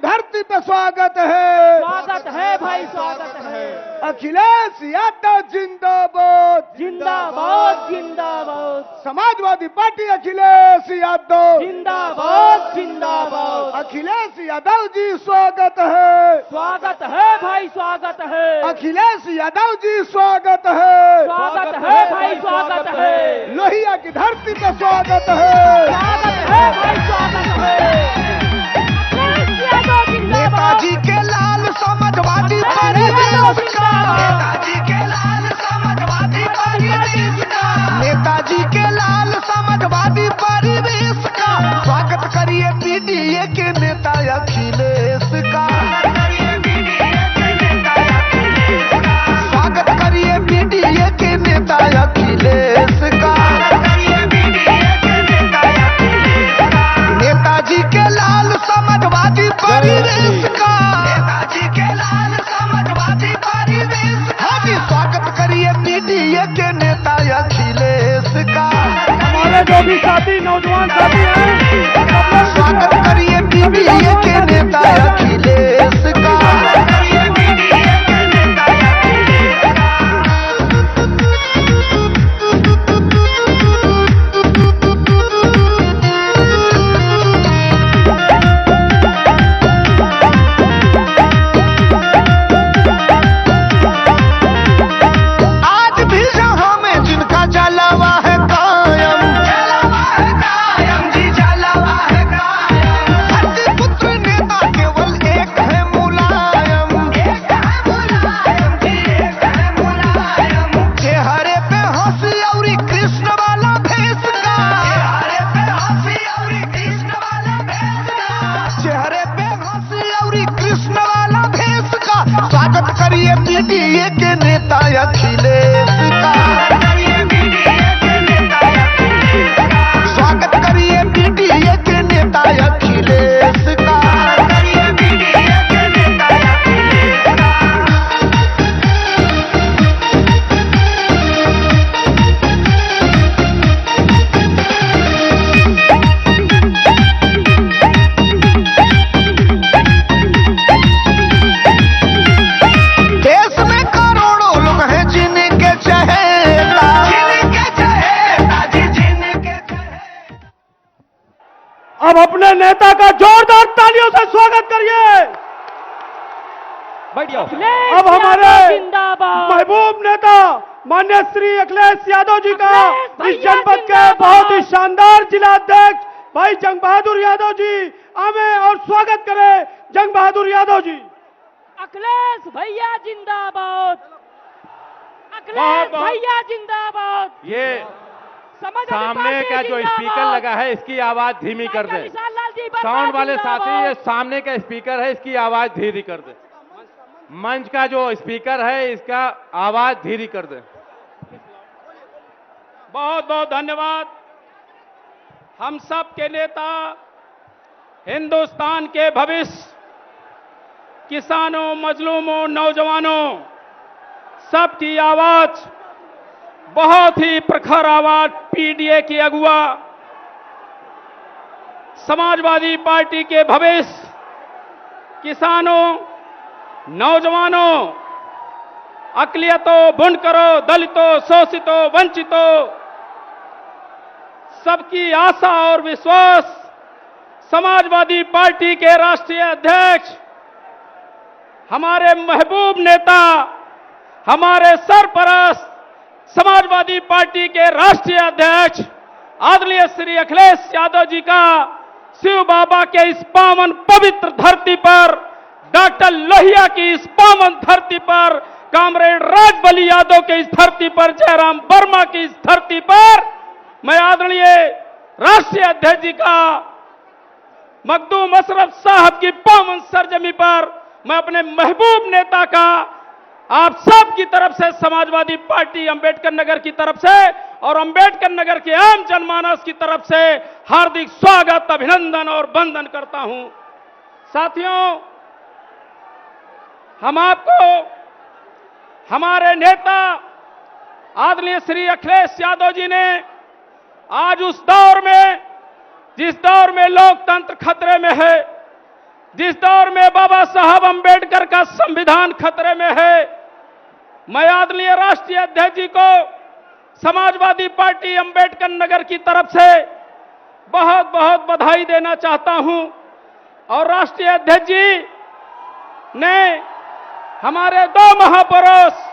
धरती पे स्वागत है भाई, स्वागत है। अखिलेश यादव जिंदाबाद जिंदाबाद जिंदाबाद समाजवादी पार्टी अखिलेश यादव जिंदाबाद जिंदाबाद। अखिलेश यादव जी स्वागत है भाई, स्वागत है। अखिलेश यादव जी स्वागत है भाई, स्वागत है। लोहिया की धरती पे स्वागत है भाई, स्वागत है। नेताजी के लाल समाजवादी परिवेश का, नेताजी के लाल समाजवादी परिवेश का, नेताजी के लाल समाजवादी परिवेश का स्वागत करिए पीडीए के नेता अखिलेश का। स्वागत करिए पीडीए के नेता अखिलेश का। नेताजी के लाल समाजवादी परिवेश का, नेताजी के लाल समाजवादी परिवेश का स्वागत करिए पीडीए के नेता अखिलेश का। हमारे जो भी साथी नौजवान साथी हैं स्वागत करिए पीडीए के नेता अखिलेश का। स्वागत करिए पीडीए के नेता अखिलेश का। स्वागत करिए पीडीए के नेता अखिलेश का। अब अपने नेता का जोरदार तालियों से स्वागत करिए। अब हमारे महबूब नेता माननीय श्री अखिलेश यादव जी का इस जनपद के बहुत ही शानदार जिला अध्यक्ष भाई जंग बहादुर यादव जी आवे और स्वागत करें जंग बहादुर यादव जी। अखिलेश भैया जिंदाबाद, अखिलेश भैया जिंदाबाद। ये सामने का जो स्पीकर लगा है इसकी आवाज धीमी कर दे। साउंड वाले साथी, ये सामने का स्पीकर है इसकी आवाज धीरी कर दे। मंच का जो स्पीकर है इसका आवाज धीरी कर दे। बहुत बहुत धन्यवाद। हम सब के नेता, हिंदुस्तान के भविष्य, किसानों, मजलूमों, नौजवानों सबकी आवाज, बहुत ही प्रखर आवाज पीडीए की अगुआ, समाजवादी पार्टी के भविष्य, किसानों, नौजवानों, अकलियतों, बुनकरों, दलितों, शोषितों, वंचितों सबकी आशा और विश्वास समाजवादी पार्टी के राष्ट्रीय अध्यक्ष, हमारे महबूब नेता, हमारे सरपरस्त समाजवादी पार्टी के राष्ट्रीय अध्यक्ष आदरणीय श्री अखिलेश यादव जी का शिव बाबा के इस पावन पवित्र धरती पर, डॉक्टर लोहिया की इस पावन धरती पर, कामरेड राजबली यादव के इस धरती पर, जयराम वर्मा की इस धरती पर मैं आदरणीय राष्ट्रीय अध्यक्ष जी का मखदूम अशरफ साहब की पावन सरजमी पर मैं अपने महबूब नेता का आप सब की तरफ से, समाजवादी पार्टी अंबेडकर नगर की तरफ से और अंबेडकर नगर के आम जनमानस की तरफ से हार्दिक स्वागत, अभिनंदन और वंदन करता हूं। साथियों, हम आपको हमारे नेता आदरणीय श्री अखिलेश यादव जी ने आज उस दौर में, जिस दौर में लोकतंत्र खतरे में है, जिस दौर में बाबा साहब अंबेडकर का संविधान खतरे में है, मैं आदरणीय राष्ट्रीय अध्यक्ष जी को समाजवादी पार्टी अंबेडकर नगर की तरफ से बहुत बहुत बधाई देना चाहता हूं। और राष्ट्रीय अध्यक्ष जी ने हमारे दो महापुरुष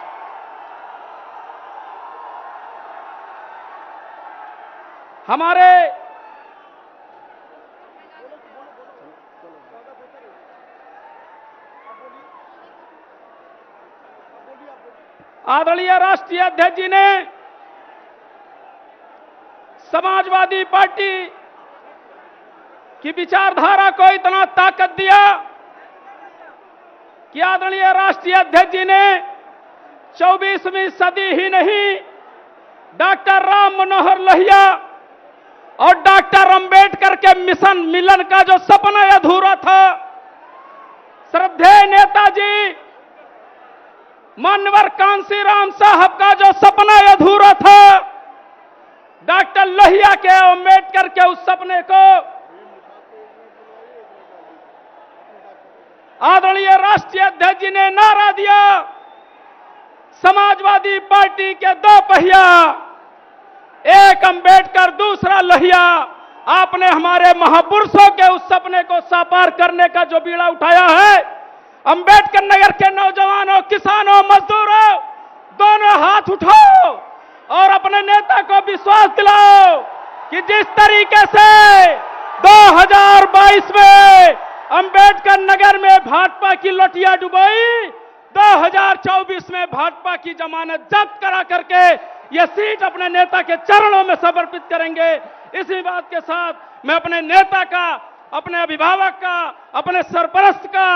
हमारे आदरणीय राष्ट्रीय अध्यक्ष जी ने समाजवादी पार्टी की विचारधारा को इतना ताकत दिया कि आदरणीय राष्ट्रीय अध्यक्ष जी ने 24वीं सदी ही नहीं, डॉक्टर राम मनोहर लोहिया और डॉक्टर अंबेडकर के मिशन मिलन का जो सपना अधूरा था, श्रद्धेय नेताजी मान्यवर कांसीराम साहब का जो सपना अधूरा था, डॉक्टर लोहिया के अंबेडकर के उस सपने को आदरणीय राष्ट्रीय अध्यक्ष जी ने नारा दिया, समाजवादी पार्टी के दो पहिया, एक अंबेडकर दूसरा लोहिया। आपने हमारे महापुरुषों के उस सपने को साकार करने का जो बीड़ा उठाया है, अंबेडकर नगर के नौजवानों, किसानों, मजदूरों, दोनों हाथ उठाओ और अपने नेता को विश्वास दिलाओ कि जिस तरीके से 2022 में अंबेडकर नगर में भाजपा की लौटिया डुबोई, 2024 में भाजपा की जमानत जब्त करा करके यह सीट अपने नेता के चरणों में समर्पित करेंगे। इसी बात के साथ मैं अपने नेता का, अपने अभिभावक का, अपने सरपरस्त का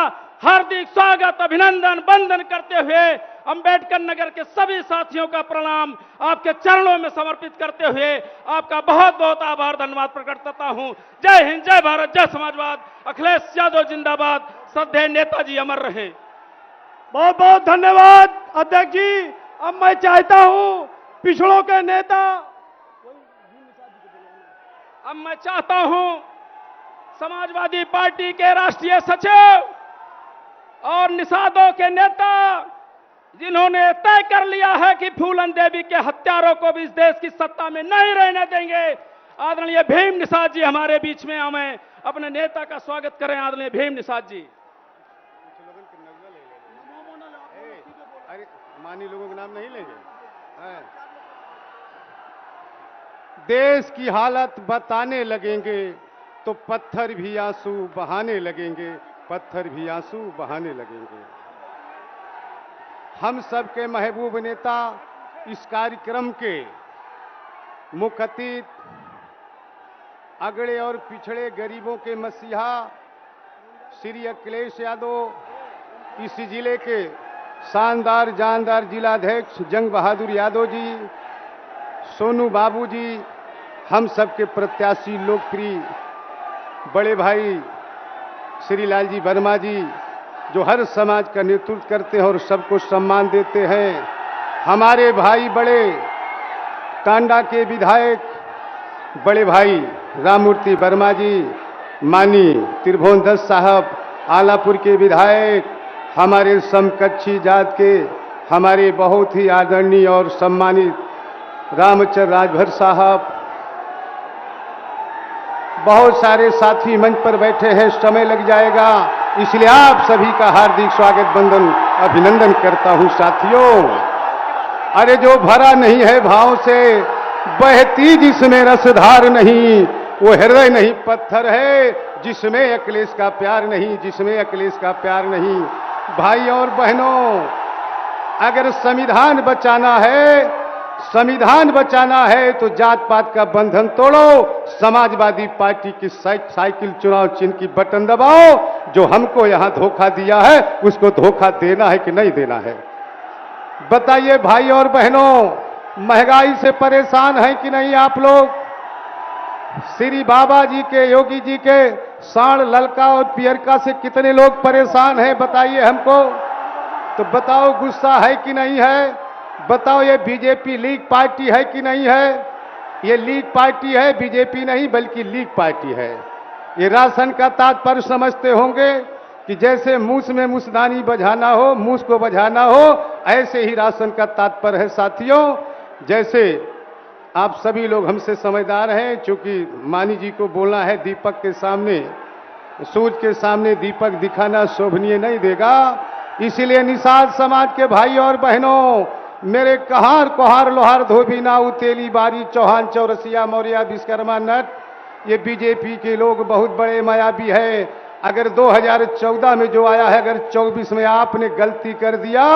हार्दिक स्वागत, अभिनंदन, वंदन करते हुए अंबेडकर नगर के सभी साथियों का प्रणाम आपके चरणों में समर्पित करते हुए आपका बहुत बहुत आभार, धन्यवाद प्रकट करता हूं। जय हिंद, जय भारत, जय समाजवाद। अखिलेश यादव जिंदाबाद। श्रद्धेय नेताजी अमर रहे। बहुत बहुत धन्यवाद अध्यक्ष जी। अब मैं चाहता हूं पिछड़ों के नेता, अब मैं चाहता हूं समाजवादी पार्टी के राष्ट्रीय सचिव और निषादों के नेता, जिन्होंने तय कर लिया है कि फूलन देवी के हत्यारों को भी इस देश की सत्ता में नहीं रहने देंगे, आदरणीय भीम निषाद जी हमारे बीच में हमें अपने नेता का स्वागत करें। आदरणीय भीम निषाद जी। अरे मानी लोगों के नाम नहीं लेंगे। देश की हालत बताने लगेंगे तो पत्थर भी आंसू बहाने लगेंगे, पत्थर भी आंसू बहाने लगेंगे। हम सबके महबूब नेता, इस कार्यक्रम के मुख्य अतिथि, अगड़े और पिछड़े गरीबों के मसीहा श्री अखिलेश यादव, इस जिले के शानदार जानदार जिलाध्यक्ष जंग बहादुर यादव जी, सोनू बाबू जी, हम सबके प्रत्याशी लोकप्रिय बड़े भाई श्री लालजी वर्मा जी, जो हर समाज का नेतृत्व करते हैं और सबको सम्मान देते हैं, हमारे भाई बड़े टांडा के विधायक बड़े भाई राममूर्ति वर्मा जी, मानी त्रिभुवन दत्त साहब आलापुर के विधायक, हमारे समकक्षी जात के हमारे बहुत ही आदरणीय और सम्मानित रामचंद्र राजभर साहब, बहुत सारे साथी मंच पर बैठे हैं, समय लग जाएगा, इसलिए आप सभी का हार्दिक स्वागत, वंदन, अभिनंदन करता हूं। साथियों, अरे जो भरा नहीं है भाव से, बहती जिसमें रसधार नहीं, वो हृदय नहीं पत्थर है, जिसमें अखिलेश का प्यार नहीं, जिसमें अखिलेश का प्यार नहीं। भाई और बहनों, अगर संविधान बचाना है, संविधान बचाना है तो जात पात का बंधन तोड़ो, समाजवादी पार्टी की साइकिल चुनाव चिन्ह की बटन दबाओ। जो हमको यहां धोखा दिया है उसको धोखा देना है कि नहीं देना है? बताइए भाई और बहनों, महंगाई से परेशान हैं कि नहीं आप लोग? श्री बाबा जी के, योगी जी के साण ललका और पियरका से कितने लोग परेशान हैं बताइए हमको। तो बताओ गुस्सा है कि नहीं है? बताओ ये बीजेपी लीग पार्टी है कि नहीं है? ये लीग पार्टी है, बीजेपी नहीं बल्कि लीग पार्टी है। ये राशन का तात्पर्य समझते होंगे कि जैसे मूस में मूसदानी बजाना हो, मूस को बजाना हो, ऐसे ही राशन का तात्पर्य है साथियों। जैसे आप सभी लोग हमसे समझदार हैं, क्योंकि मानी जी को बोलना है दीपक के सामने, सूरज के सामने दीपक दिखाना शोभनीय नहीं देगा। इसलिए निषाद समाज के भाई और बहनों, मेरे कहार कोहार लोहार धोबी नाऊ तेली बारी चौहान चौरसिया मौर्या विश्वकर्मा नट, ये बीजेपी के लोग बहुत बड़े मायावी है। अगर 2014 में जो आया है, अगर 24 में आपने गलती कर दिया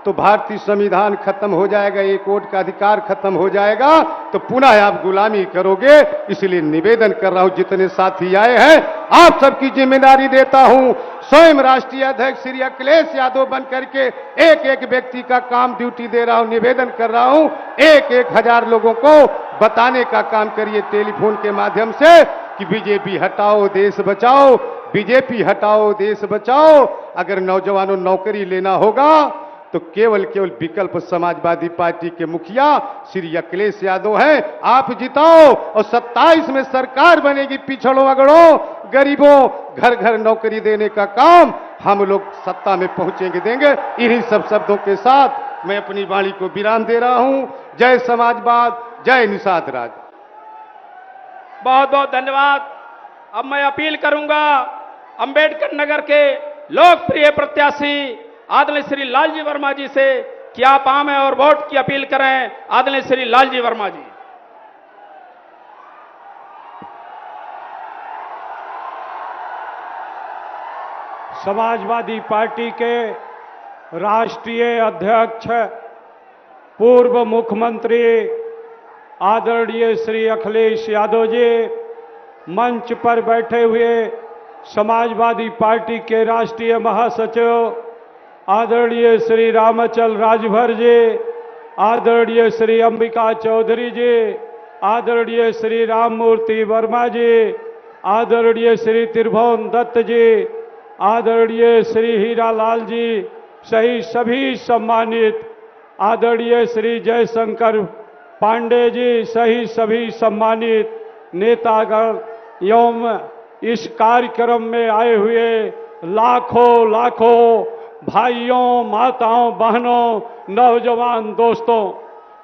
तो भारतीय संविधान खत्म हो जाएगा, एक वोट का अधिकार खत्म हो जाएगा, तो पुनः आप गुलामी करोगे। इसलिए निवेदन कर रहा हूं, जितने साथी आए हैं आप सबकी जिम्मेदारी देता हूं। स्वयं राष्ट्रीय अध्यक्ष श्री अखिलेश यादव बन करके एक एक व्यक्ति का काम ड्यूटी दे रहा हूं, निवेदन कर रहा हूं, एक एक हजार लोगों को बताने का काम करिए टेलीफोन के माध्यम से कि बीजेपी हटाओ देश बचाओ, बीजेपी हटाओ देश बचाओ। अगर नौजवानों नौकरी लेना होगा तो केवल विकल्प समाजवादी पार्टी के मुखिया श्री अखिलेश यादव हैं। आप जिताओ और 27 में सरकार बनेगी। पिछड़ों अगड़ों गरीबों घर घर नौकरी देने का काम हम लोग सत्ता में पहुंचेंगे देंगे। इन्हीं सब शब्दों के साथ मैं अपनी वाणी को विराम दे रहा हूं। जय समाजवाद, जय निषाद राज। बहुत बहुत धन्यवाद। अब मैं अपील करूंगा अंबेडकर नगर के लोकप्रिय प्रत्याशी आदरणीय श्री लालजी वर्मा जी से कि आप आएं और वोट की अपील करें। आदरणीय श्री लालजी वर्मा जी। समाजवादी पार्टी के राष्ट्रीय अध्यक्ष पूर्व मुख्यमंत्री आदरणीय श्री अखिलेश यादव जी, मंच पर बैठे हुए समाजवादी पार्टी के राष्ट्रीय महासचिव आदरणीय श्री रामचल राजभर जी, आदरणीय श्री अंबिका चौधरी जी, आदरणीय श्री राममूर्ति वर्मा जी, आदरणीय श्री त्रिभुवन दत्त जी, आदरणीय श्री हीरालाल जी सही सभी सम्मानित, आदरणीय श्री जयशंकर पांडे जी सही सभी सम्मानित नेतागण एवं इस कार्यक्रम में आए हुए लाखों लाखों भाइयों, माताओं, बहनों, नौजवान दोस्तों,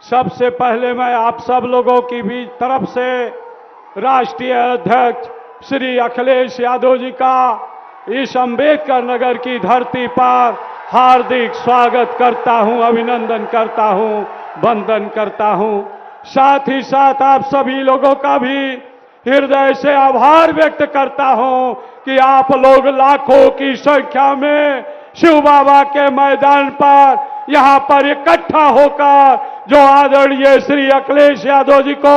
सबसे पहले मैं आप सब लोगों की भी तरफ से राष्ट्रीय अध्यक्ष श्री अखिलेश यादव जी का इस अंबेडकर नगर की धरती पर हार्दिक स्वागत करता हूं, अभिनंदन करता हूं, वंदन करता हूं। साथ ही साथ आप सभी लोगों का भी हृदय से आभार व्यक्त करता हूं कि आप लोग लाखों की संख्या में शिव बाबा के मैदान पर यहां पर इकट्ठा होकर जो आदरणीय श्री अखिलेश यादव जी को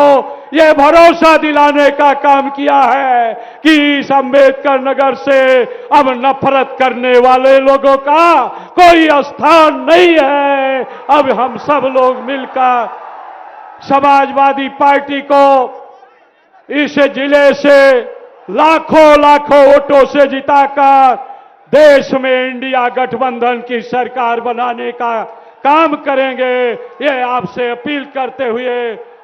यह भरोसा दिलाने का काम किया है कि इस अंबेडकर नगर से अब नफरत करने वाले लोगों का कोई स्थान नहीं है। अब हम सब लोग मिलकर समाजवादी पार्टी को इस जिले से लाखों लाखों वोटों से जिताकर देश में इंडिया गठबंधन की सरकार बनाने का काम करेंगे। ये आपसे अपील करते हुए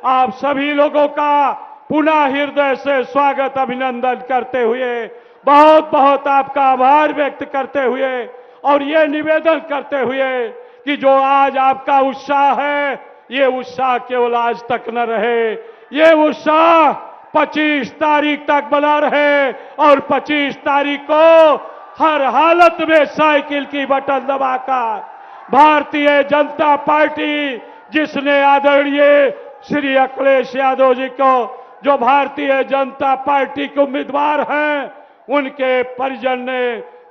आप सभी लोगों का पुनः हृदय से स्वागत अभिनंदन करते हुए बहुत बहुत आपका आभार व्यक्त करते हुए और ये निवेदन करते हुए कि जो आज आपका उत्साह है, ये उत्साह केवल आज तक न रहे, ये उत्साह 25 तारीख तक बना रहे और 25 तारीख को हर हालत में साइकिल की बटन दबाकर भारतीय जनता पार्टी, जिसने आदरणीय श्री अखिलेश यादव जी को जो भारतीय जनता पार्टी के उम्मीदवार हैं, उनके परिजन ने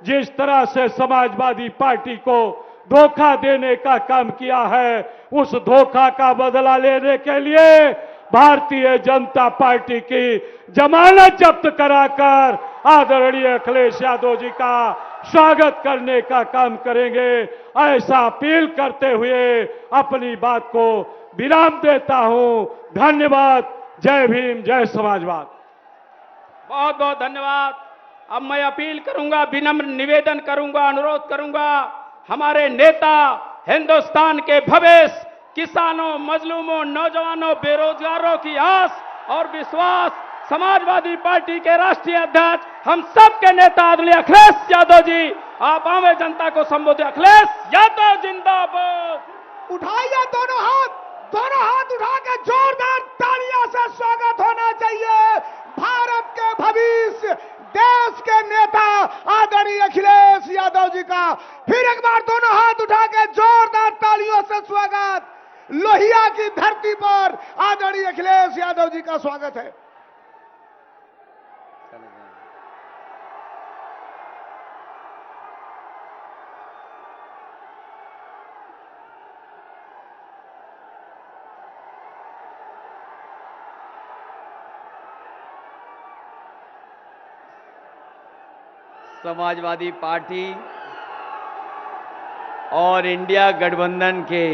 जिस तरह से समाजवादी पार्टी को धोखा देने का काम किया है, उस धोखा का बदला लेने के लिए भारतीय जनता पार्टी की जमानत जब्त कराकर आदरणीय अखिलेश यादव जी का स्वागत करने का काम करेंगे। ऐसा अपील करते हुए अपनी बात को विराम देता हूं। धन्यवाद। जय भीम, जय समाजवाद। बहुत बहुत धन्यवाद। अब मैं अपील करूंगा, विनम्र निवेदन करूंगा, अनुरोध करूंगा, हमारे नेता हिंदुस्तान के भविष्य, किसानों, मजलूमों, नौजवानों, बेरोजगारों की आस और विश्वास, समाजवादी पार्टी के राष्ट्रीय अध्यक्ष, हम सब के नेता आदरणीय अखिलेश यादव जी, आप आम जनता को संबोधित। अखिलेश यादव जिंदाबाद। उठाइए दोनों हाथ उठा के जोरदार तालियों से स्वागत होना चाहिए। भारत के भविष्य, देश के नेता आदरणीय अखिलेश यादव जी का फिर एक बार दोनों हाथ उठा के जोरदार तालियों से स्वागत। लोहिया की धरती पर आदरणीय अखिलेश यादव जी का स्वागत है। समाजवादी पार्टी और इंडिया गठबंधन के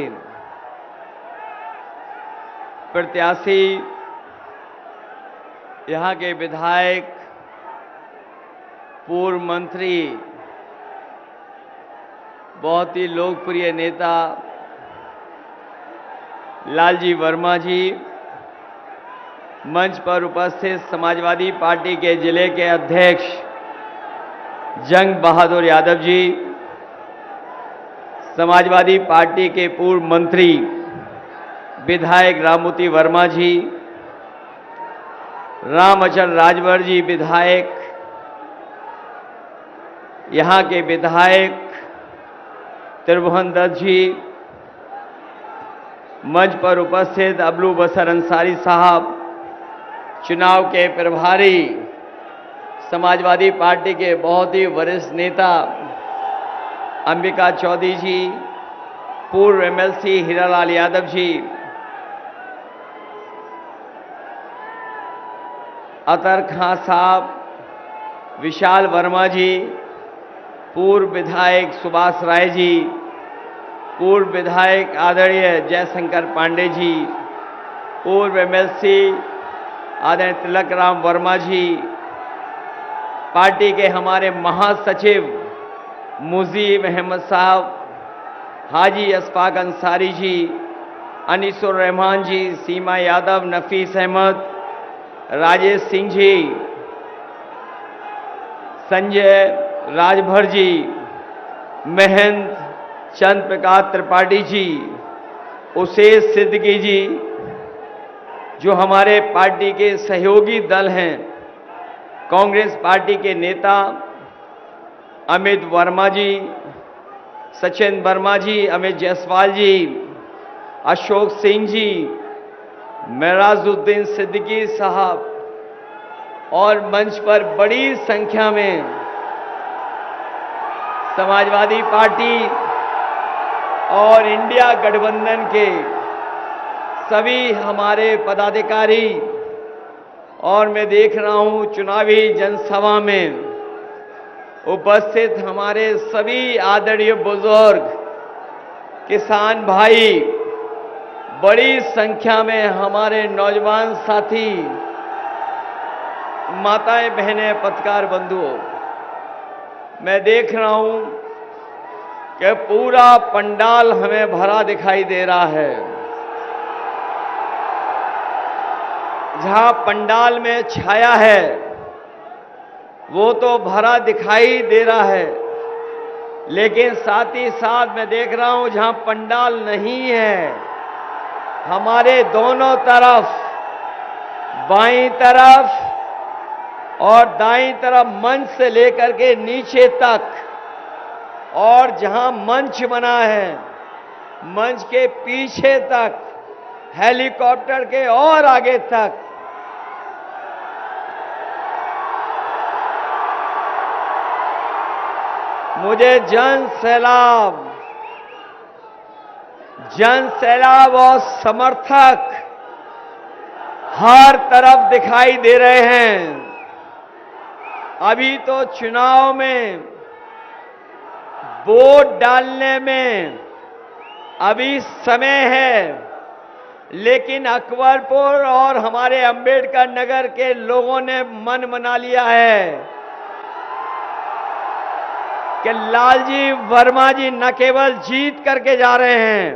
प्रत्याशी, यहां के विधायक, पूर्व मंत्री, बहुत ही लोकप्रिय नेता लालजी वर्मा जी, मंच पर उपस्थित समाजवादी पार्टी के जिले के अध्यक्ष जंग बहादुर यादव जी, समाजवादी पार्टी के पूर्व मंत्री विधायक राममूर्ति वर्मा जी, रामअचल राजभर जी विधायक, यहां के विधायक त्रिभुवन दत्त जी, मंच पर उपस्थित अबलू बसर अंसारी साहब, चुनाव के प्रभारी समाजवादी पार्टी के बहुत ही वरिष्ठ नेता अंबिका चौधरी जी, पूर्व एमएलसी हीरालाल यादव जी, अतर खां साहब, विशाल वर्मा जी, पूर्व विधायक सुभाष राय जी, पूर्व विधायक आदरणीय जयशंकर पांडे जी, पूर्व एमएलसी आदरणीय तिलक राम वर्मा जी, पार्टी के हमारे महासचिव मुजीब अहमद साहब, हाजी अशफाक अंसारी जी, अनीसुर रहमान जी, सीमा यादव, नफीस अहमद, राजेश सिंह जी, संजय राजभर जी, महेंद्र चंद प्रकाश त्रिपाठी जी, उसेश सिद्दीकी जी, जो हमारे पार्टी के सहयोगी दल हैं, कांग्रेस पार्टी के नेता अमित वर्मा जी, सचिन वर्मा जी, अमित जायसवाल जी, अशोक सिंह जी, मेराजुद्दीन सिद्दीकी साहब, और मंच पर बड़ी संख्या में समाजवादी पार्टी और इंडिया गठबंधन के सभी हमारे पदाधिकारी, और मैं देख रहा हूं चुनावी जनसभा में उपस्थित हमारे सभी आदरणीय बुजुर्ग, किसान भाई, बड़ी संख्या में हमारे नौजवान साथी, माताएं, बहनें, पत्रकार बंधुओं, मैं देख रहा हूं कि पूरा पंडाल हमें भरा दिखाई दे रहा है। जहां पंडाल में छाया है वो तो भरा दिखाई दे रहा है, लेकिन साथ ही साथ मैं देख रहा हूं जहां पंडाल नहीं है, हमारे दोनों तरफ, बाईं तरफ और दाईं तरफ, मंच से लेकर के नीचे तक, और जहां मंच बना है मंच के पीछे तक, हेलीकॉप्टर के और आगे तक मुझे जन सैलाब और समर्थक हर तरफ दिखाई दे रहे हैं। अभी तो चुनाव में वोट डालने में अभी समय है, लेकिन अकबरपुर और हमारे अंबेडकर नगर के लोगों ने मन बना लिया है कि लालजी वर्मा जी न केवल जीत करके जा रहे हैं,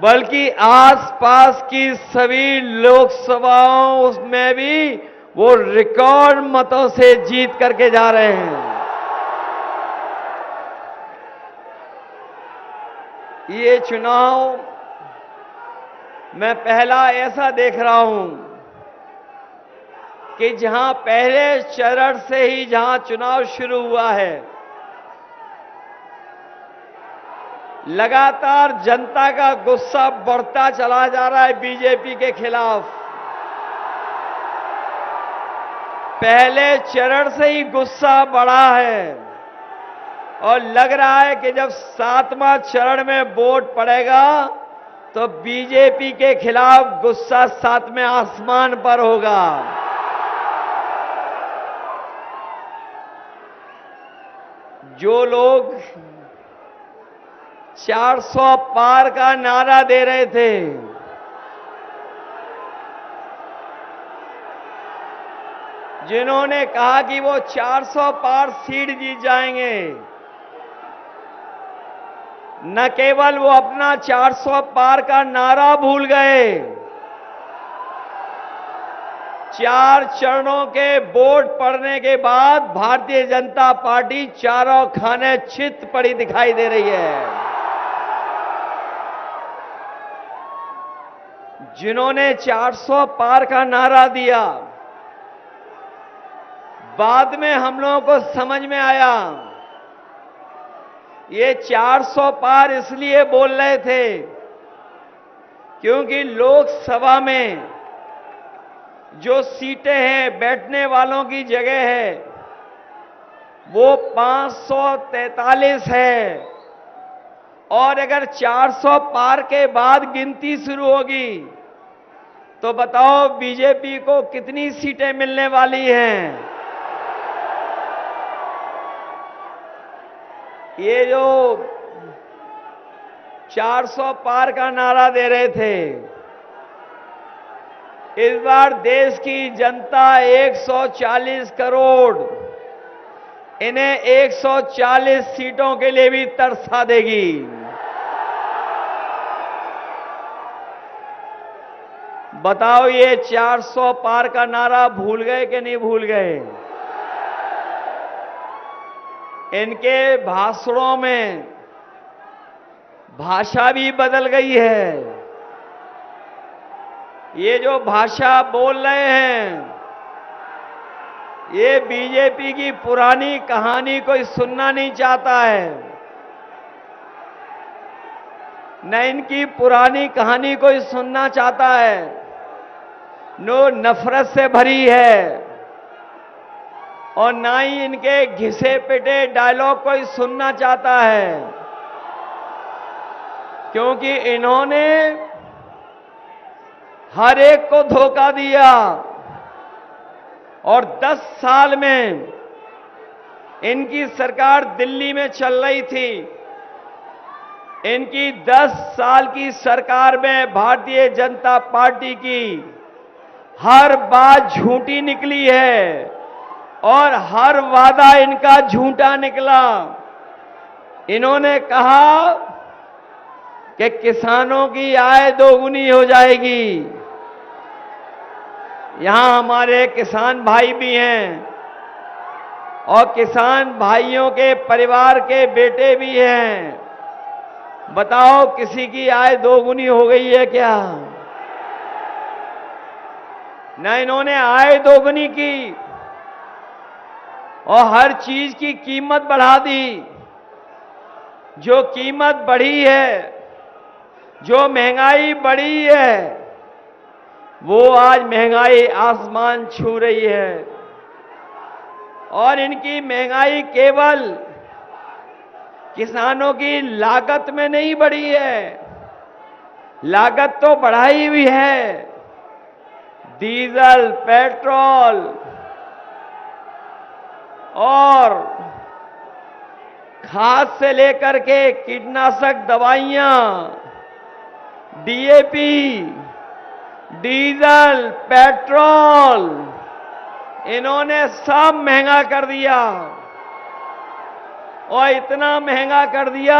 बल्कि आसपास की सभी लोकसभाओं में भी वो रिकॉर्ड मतों से जीत करके जा रहे हैं। ये चुनाव मैं पहला ऐसा देख रहा हूं कि जहां पहले चरण से ही जहां चुनाव शुरू हुआ है, लगातार जनता का गुस्सा बढ़ता चला जा रहा है बीजेपी के खिलाफ। पहले चरण से ही गुस्सा बढ़ा है और लग रहा है कि जब 7वां चरण में वोट पड़ेगा तो बीजेपी के खिलाफ गुस्सा 7वें आसमान पर होगा। जो लोग 400 पार का नारा दे रहे थे, जिन्होंने कहा कि वो 400 पार सीट जीत जाएंगे, न केवल वो अपना 400 पार का नारा भूल गए, 4 चरणों के वोट पड़ने के बाद भारतीय जनता पार्टी चारों खाने चित पड़ी दिखाई दे रही है। जिन्होंने 400 पार का नारा दिया, बाद में हम लोगों को समझ में आया ये 400 पार इसलिए बोल रहे थे क्योंकि लोकसभा में जो सीटें हैं, बैठने वालों की जगह है, वो 543 है और अगर 400 पार के बाद गिनती शुरू होगी तो बताओ बीजेपी को कितनी सीटें मिलने वाली हैं। ये जो 400 पार का नारा दे रहे थे, इस बार देश की जनता 140 करोड़ इन्हें 140 सीटों के लिए भी तरसा देगी। बताओ ये 400 पार का नारा भूल गए कि नहीं भूल गए? इनके भाषणों में भाषा भी बदल गई है। ये जो भाषा बोल रहे हैं, ये बीजेपी की पुरानी कहानी कोई सुनना नहीं चाहता है, न इनकी पुरानी कहानी कोई सुनना चाहता है, नो नफरत से भरी है और ना ही इनके घिसे पिटे डायलॉग कोई सुनना चाहता है, क्योंकि इन्होंने हर एक को धोखा दिया और 10 साल में इनकी सरकार दिल्ली में चल रही थी। इनकी 10 साल की सरकार में भारतीय जनता पार्टी की हर बात झूठी निकली है और हर वादा इनका झूठा निकला। इन्होंने कहा कि किसानों की आय दोगुनी हो जाएगी। यहां हमारे किसान भाई भी हैं और किसान भाइयों के परिवार के बेटे भी हैं। बताओ किसी की आय दोगुनी हो गई है क्या? न इन्होंने आय दोगुनी की और हर चीज की कीमत बढ़ा दी। जो कीमत बढ़ी है, जो महंगाई बढ़ी है, वो आज महंगाई आसमान छू रही है। और इनकी महंगाई केवल किसानों की लागत में नहीं बढ़ी है, लागत तो बढ़ाई हुई है। डीजल, पेट्रोल और खाद से लेकर के कीटनाशक दवाइयां, डीएपी, डीजल, पेट्रोल, इन्होंने सब महंगा कर दिया और इतना महंगा कर दिया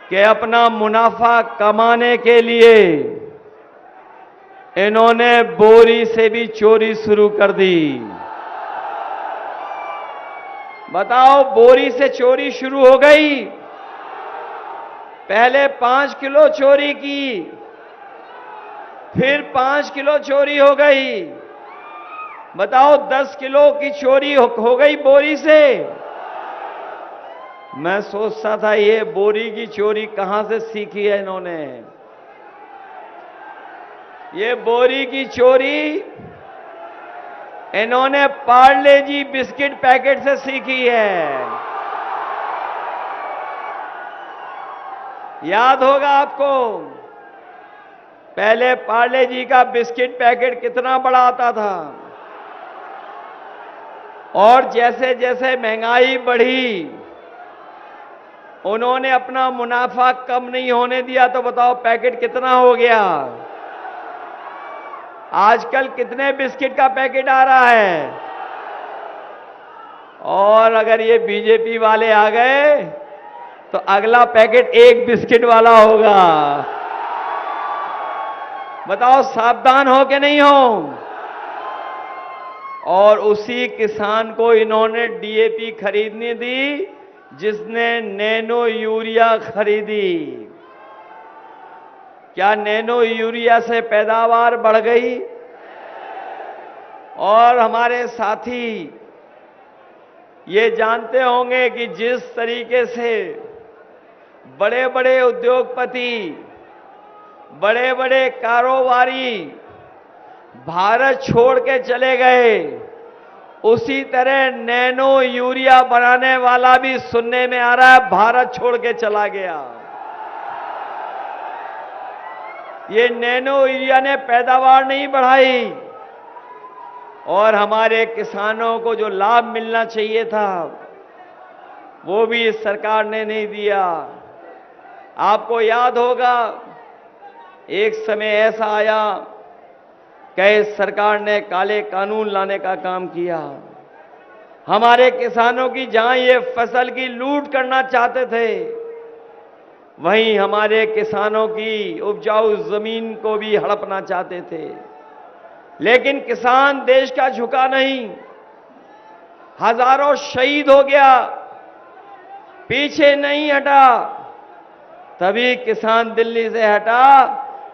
कि अपना मुनाफा कमाने के लिए इन्होंने बोरी से भी चोरी शुरू कर दी। बताओ, बोरी से चोरी शुरू हो गई। पहले 5 किलो चोरी की, फिर 5 किलो चोरी हो गई। बताओ, 10 किलो की चोरी हो गई बोरी से। मैं सोचता था ये बोरी की चोरी कहां से सीखी है इन्होंने। ये बोरी की चोरी इन्होंने पार्ले जी बिस्किट पैकेट से सीखी है। याद होगा आपको, पहले पार्ले जी का बिस्किट पैकेट कितना बड़ा आता था, और जैसे जैसे महंगाई बढ़ी उन्होंने अपना मुनाफा कम नहीं होने दिया। तो बताओ पैकेट कितना हो गया। आजकल कितने बिस्किट का पैकेट आ रहा है। और अगर ये बीजेपी वाले आ गए तो अगला पैकेट 1 बिस्किट वाला होगा। बताओ सावधान हो कि नहीं हो। और उसी किसान को इन्होंने डीएपी खरीदने दी जिसने नैनो यूरिया खरीदी। क्या नैनो यूरिया से पैदावार बढ़ गई। और हमारे साथी ये जानते होंगे कि जिस तरीके से बड़े बड़े उद्योगपति, बड़े बड़े कारोबारी भारत छोड़ के चले गए, उसी तरह नैनो यूरिया बनाने वाला भी सुनने में आ रहा है भारत छोड़ के चला गया। ये नैनो यूरिया ने पैदावार नहीं बढ़ाई और हमारे किसानों को जो लाभ मिलना चाहिए था वो भी इस सरकार ने नहीं दिया। आपको याद होगा, एक समय ऐसा आया कि इस सरकार ने काले कानून लाने का काम किया। हमारे किसानों की जहां ये फसल की लूट करना चाहते थे, वहीं हमारे किसानों की उपजाऊ जमीन को भी हड़पना चाहते थे। लेकिन किसान देश का झुका नहीं, हजारों शहीद हो गया, पीछे नहीं हटा। तभी किसान दिल्ली से हटा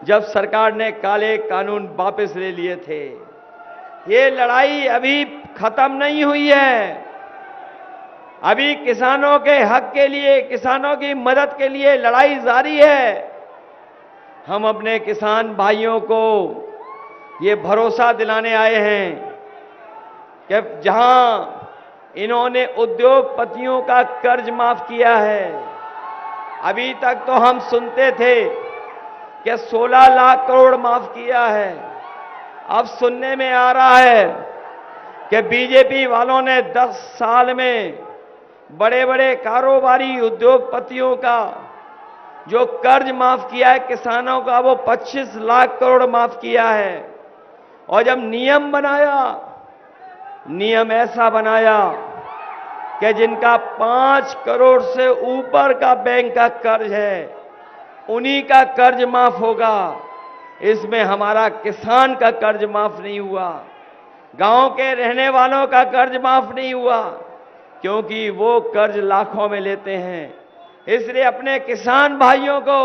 जब सरकार ने काले कानून वापस ले लिए थे। ये लड़ाई अभी खत्म नहीं हुई है। अभी किसानों के हक के लिए, किसानों की मदद के लिए लड़ाई जारी है। हम अपने किसान भाइयों को ये भरोसा दिलाने आए हैं कि जहां इन्होंने उद्योगपतियों का कर्ज माफ किया है, अभी तक तो हम सुनते थे कि 16 लाख करोड़ माफ किया है। अब सुनने में आ रहा है कि बीजेपी वालों ने 10 साल में बड़े बड़े कारोबारी उद्योगपतियों का जो कर्ज माफ किया है किसानों का, वो 25 लाख करोड़ माफ किया है। और जब नियम बनाया, नियम ऐसा बनाया कि जिनका 5 करोड़ से ऊपर का बैंक का कर्ज है उन्हीं का कर्ज माफ होगा। इसमें हमारा किसान का कर्ज माफ नहीं हुआ, गांव के रहने वालों का कर्ज माफ नहीं हुआ, क्योंकि वो कर्ज लाखों में लेते हैं। इसलिए अपने किसान भाइयों को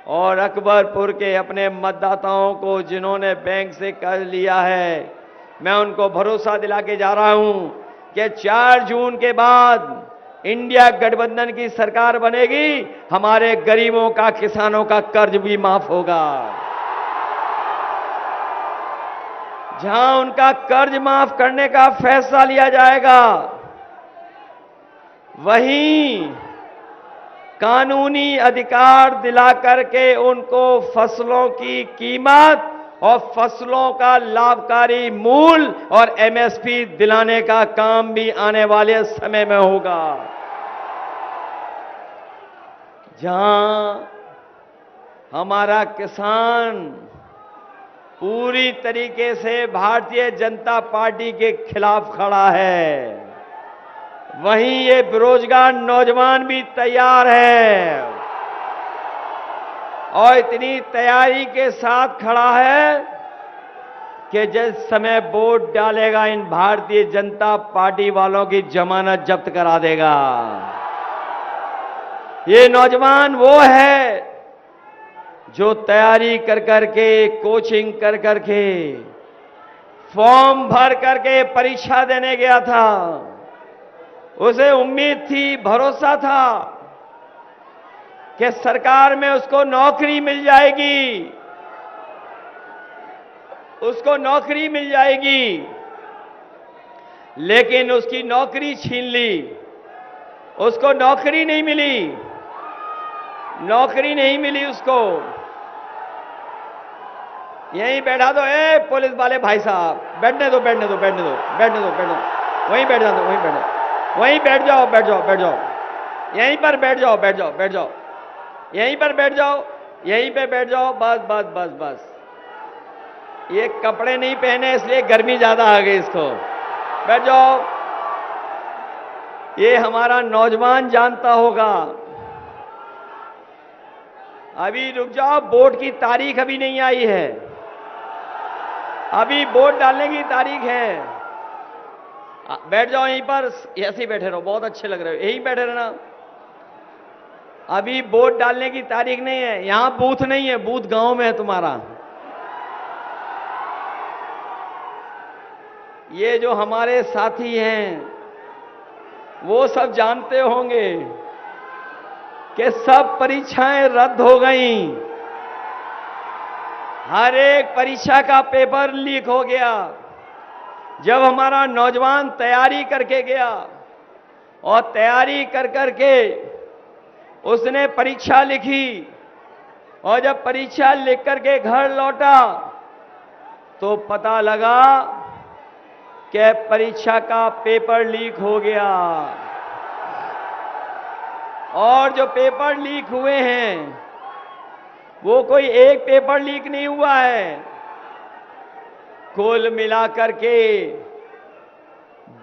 और अकबरपुर के अपने मतदाताओं को जिन्होंने बैंक से कर्ज लिया है, मैं उनको भरोसा दिला के जा रहा हूं कि 4 जून के बाद इंडिया गठबंधन की सरकार बनेगी, हमारे गरीबों का, किसानों का कर्ज भी माफ होगा। जहां उनका कर्ज माफ करने का फैसला लिया जाएगा, वहीं कानूनी अधिकार दिला करके उनको फसलों की कीमत और फसलों का लाभकारी मूल्य और एमएसपी दिलाने का काम भी आने वाले समय में होगा। जहां हमारा किसान पूरी तरीके से भारतीय जनता पार्टी के खिलाफ खड़ा है, वहीं ये बेरोजगार नौजवान भी तैयार है और इतनी तैयारी के साथ खड़ा है कि जिस समय वोट डालेगा इन भारतीय जनता पार्टी वालों की जमानत जब्त करा देगा। ये नौजवान वो है जो तैयारी कर करके, कोचिंग कर करके, फॉर्म भर करके परीक्षा देने गया था। उसे उम्मीद थी, भरोसा था कि सरकार में उसको नौकरी मिल जाएगी, उसको नौकरी मिल जाएगी, लेकिन उसकी नौकरी छीन ली। उसको नौकरी नहीं मिली, नौकरी नहीं मिली उसको। यहीं बैठा दो, पुलिस वाले भाई साहब, बैठने दो, बैठने दो, बैठने दो, बैठने दो, बैठने दो, वहीं बैठ जाओ, वहीं बैठ जाओ, वहीं बैठ जाओ, बैठ जाओ, बैठ जाओ, यहीं पर बैठ जाओ, बैठ जाओ, बैठ जाओ, यहीं पर बैठ जाओ, यहीं पे बैठ जाओ, बस बस बस बस। ये कपड़े नहीं पहने इसलिए गर्मी ज्यादा आ गई इसको। बैठ जाओ। ये हमारा नौजवान जानता होगा। अभी रुक जाओ, वोट की तारीख अभी नहीं आई है, अभी वोट डालने की तारीख है। बैठ जाओ यहीं पर, ऐसे ही बैठे रहो, बहुत अच्छे लग रहे हो, यहीं बैठे रहना। अभी वोट डालने की तारीख नहीं है, यहां बूथ नहीं है, बूथ गांव में है तुम्हारा। ये जो हमारे साथी हैं वो सब जानते होंगे कि सब परीक्षाएं रद्द हो गईं, हर एक परीक्षा का पेपर लीक हो गया। जब हमारा नौजवान तैयारी करके गया और तैयारी कर करके उसने परीक्षा लिखी और जब परीक्षा लिख करके घर लौटा तो पता लगा कि परीक्षा का पेपर लीक हो गया। और जो पेपर लीक हुए हैं वो कोई एक पेपर लीक नहीं हुआ है, कुल मिलाकर के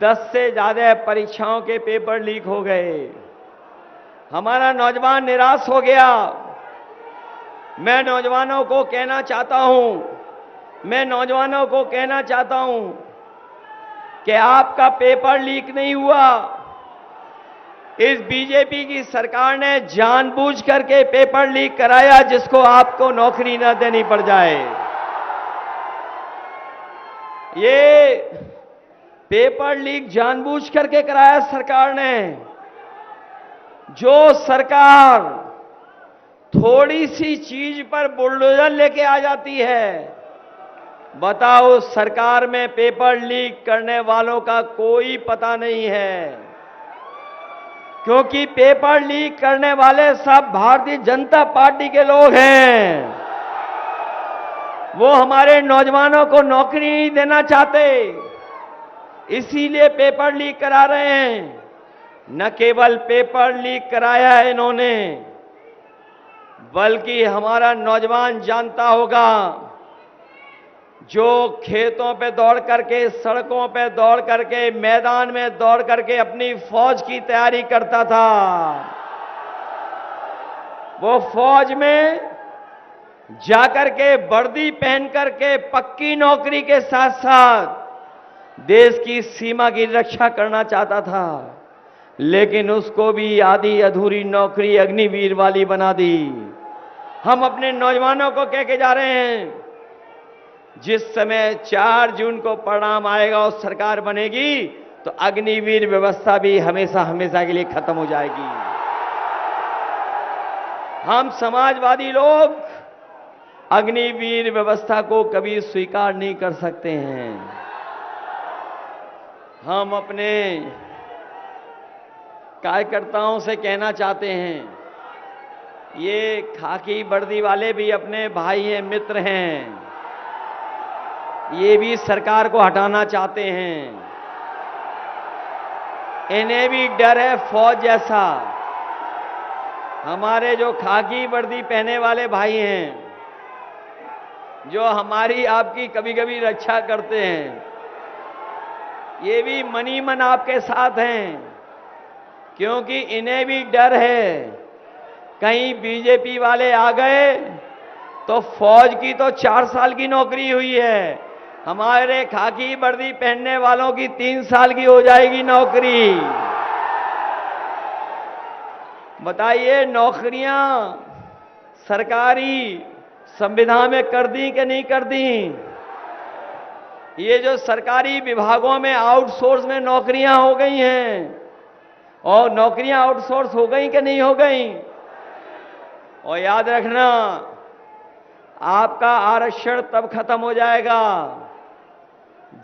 10 से ज्यादा परीक्षाओं के पेपर लीक हो गए। हमारा नौजवान निराश हो गया। मैं नौजवानों को कहना चाहता हूं, मैं नौजवानों को कहना चाहता हूं कि आपका पेपर लीक नहीं हुआ। इस बीजेपी की सरकार ने जानबूझ करके पेपर लीक कराया जिसको आपको नौकरी न देनी पड़ जाए। ये पेपर लीक जानबूझ करके कराया सरकार ने। जो सरकार थोड़ी सी चीज पर बुलडोजर लेके आ जाती है, बताओ सरकार में पेपर लीक करने वालों का कोई पता नहीं है, क्योंकि पेपर लीक करने वाले सब भारतीय जनता पार्टी के लोग हैं। वो हमारे नौजवानों को नौकरी नहीं देना चाहते, इसीलिए पेपर लीक करा रहे हैं। न केवल पेपर लीक कराया है इन्होंने, बल्कि हमारा नौजवान जानता होगा जो खेतों पे दौड़ करके, सड़कों पे दौड़ करके, मैदान में दौड़ करके अपनी फौज की तैयारी करता था, वो फौज में जाकर के वर्दी पहन करके पक्की नौकरी के साथ साथ देश की सीमा की रक्षा करना चाहता था, लेकिन उसको भी आधी अधूरी नौकरी अग्निवीर वाली बना दी। हम अपने नौजवानों को कह के जा रहे हैं, जिस समय 4 जून को परिणाम आएगा और सरकार बनेगी तो अग्निवीर व्यवस्था भी हमेशा हमेशा के लिए खत्म हो जाएगी। हम समाजवादी लोग अग्निवीर व्यवस्था को कभी स्वीकार नहीं कर सकते हैं। हम अपने कार्यकर्ताओं से कहना चाहते हैं, ये खाकी वर्दी वाले भी अपने भाई हैं, मित्र हैं, ये भी सरकार को हटाना चाहते हैं। इन्हें भी डर है फौज जैसा। हमारे जो खाकी वर्दी पहने वाले भाई हैं, जो हमारी आपकी कभी कभी रक्षा करते हैं, ये भी मनी मन आपके साथ हैं, क्योंकि इन्हें भी डर है कहीं बीजेपी वाले आ गए तो फौज की तो 4 साल की नौकरी हुई है, हमारे खाकी वर्दी पहनने वालों की 3 साल की हो जाएगी नौकरी। बताइए, नौकरियां सरकारी संविधान में कर दी कि नहीं कर दी? ये जो सरकारी विभागों में आउटसोर्स में नौकरियां हो गई हैं, और नौकरियां आउटसोर्स हो गई कि नहीं हो गई? और याद रखना, आपका आरक्षण तब खत्म हो जाएगा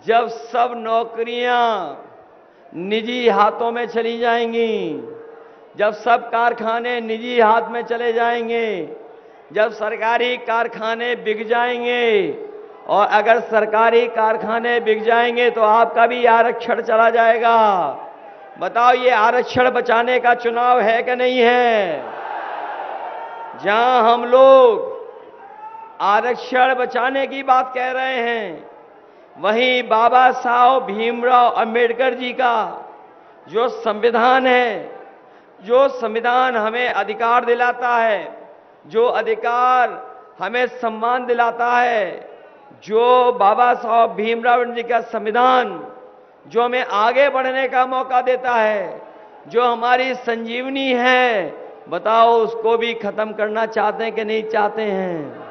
जब सब नौकरियां निजी हाथों में चली जाएंगी, जब सब कारखाने निजी हाथ में चले जाएंगे, जब सरकारी कारखाने बिक जाएंगे। और अगर सरकारी कारखाने बिक जाएंगे तो आपका भी आरक्षण चला जाएगा। बताओ, ये आरक्षण बचाने का चुनाव है कि नहीं है? जहां हम लोग आरक्षण बचाने की बात कह रहे हैं, वहीं बाबा साहब भीमराव अंबेडकर जी का जो संविधान है, जो संविधान हमें अधिकार दिलाता है, जो अधिकार हमें सम्मान दिलाता है, जो बाबा साहब भीमराव जी का संविधान जो हमें आगे बढ़ने का मौका देता है, जो हमारी संजीवनी है, बताओ उसको भी खत्म करना चाहते हैं कि नहीं चाहते हैं?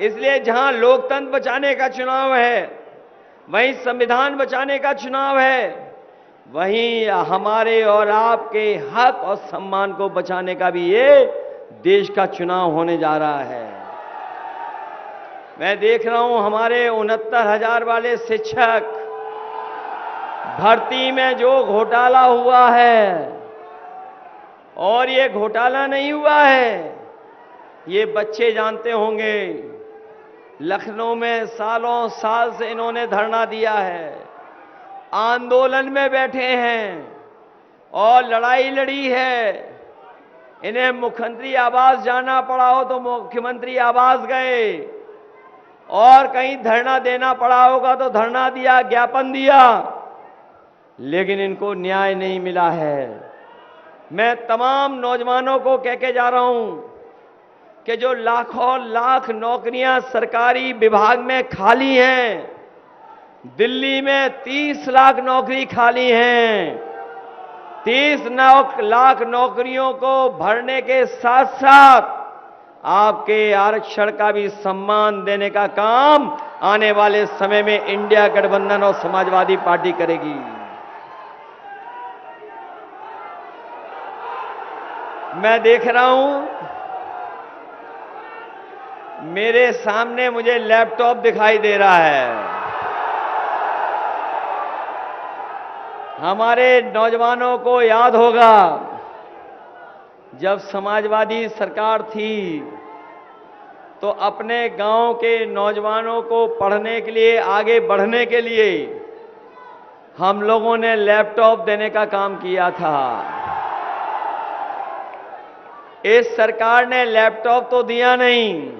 इसलिए जहां लोकतंत्र बचाने का चुनाव है, वहीं संविधान बचाने का चुनाव है, वहीं हमारे और आपके हक और सम्मान को बचाने का भी ये देश का चुनाव होने जा रहा है। मैं देख रहा हूं हमारे 69,000 वाले शिक्षक भर्ती में जो घोटाला हुआ है, और ये घोटाला नहीं हुआ है, ये बच्चे जानते होंगे। लखनऊ में सालों साल से इन्होंने धरना दिया है, आंदोलन में बैठे हैं और लड़ाई लड़ी है। इन्हें मुख्यमंत्री आवास जाना पड़ा हो तो मुख्यमंत्री आवास गए, और कहीं धरना देना पड़ा होगा तो धरना दिया, ज्ञापन दिया, लेकिन इनको न्याय नहीं मिला है। मैं तमाम नौजवानों को कह के जा रहा हूं कि जो लाखों लाख नौकरियां सरकारी विभाग में खाली हैं, दिल्ली में 30 लाख नौकरी खाली हैं, 30 लाख नौकरियों को भरने के साथ साथ आपके आरक्षण का भी सम्मान देने का काम आने वाले समय में इंडिया गठबंधन और समाजवादी पार्टी करेगी। मैं देख रहा हूं मेरे सामने मुझे लैपटॉप दिखाई दे रहा है। हमारे नौजवानों को याद होगा, जब समाजवादी सरकार थी तो अपने गांव के नौजवानों को पढ़ने के लिए, आगे बढ़ने के लिए हम लोगों ने लैपटॉप देने का काम किया था। इस सरकार ने लैपटॉप तो दिया नहीं,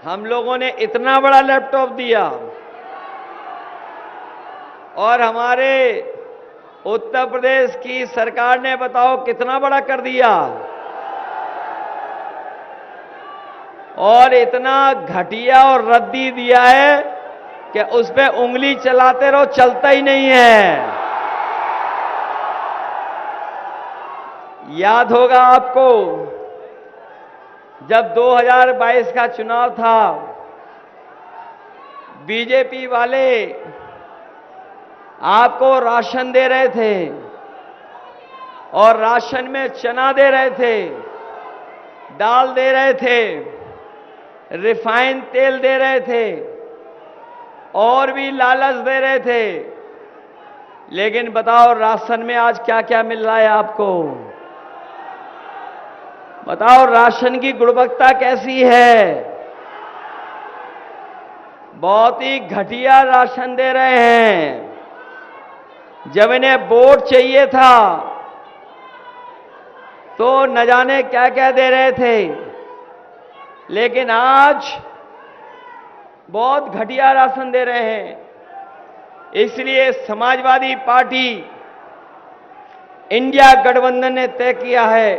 हम लोगों ने इतना बड़ा लैपटॉप दिया, और हमारे उत्तर प्रदेश की सरकार ने बताओ कितना बड़ा कर दिया, और इतना घटिया और रद्दी दिया है कि उस पे उंगली चलाते रहो, चलता ही नहीं है। याद होगा आपको, जब 2022 का चुनाव था, बीजेपी वाले आपको राशन दे रहे थे, और राशन में चना दे रहे थे, दाल दे रहे थे, रिफाइंड तेल दे रहे थे, और भी लालच दे रहे थे। लेकिन बताओ राशन में आज क्या क्या मिल रहा है आपको? बताओ राशन की गुणवत्ता कैसी है? बहुत ही घटिया राशन दे रहे हैं। जब इन्हें वोट चाहिए था तो न जाने क्या क्या दे रहे थे, लेकिन आज बहुत घटिया राशन दे रहे हैं। इसलिए समाजवादी पार्टी इंडिया गठबंधन ने तय किया है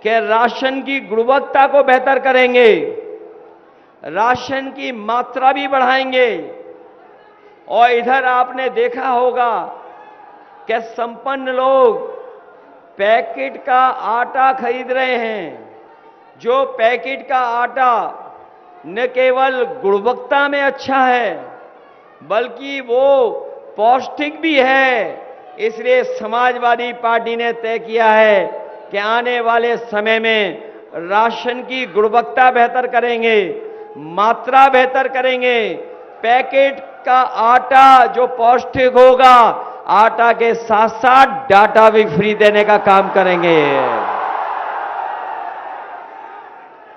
कि राशन की गुणवत्ता को बेहतर करेंगे, राशन की मात्रा भी बढ़ाएंगे। और इधर आपने देखा होगा कि संपन्न लोग पैकेट का आटा खरीद रहे हैं। जो पैकेट का आटा न केवल गुणवत्ता में अच्छा है बल्कि वो पौष्टिक भी है। इसलिए समाजवादी पार्टी ने तय किया है कि आने वाले समय में राशन की गुणवत्ता बेहतर करेंगे, मात्रा बेहतर करेंगे। पैकेट का आटा जो पौष्टिक होगा, आटा के साथ साथ डाटा भी फ्री देने का काम करेंगे।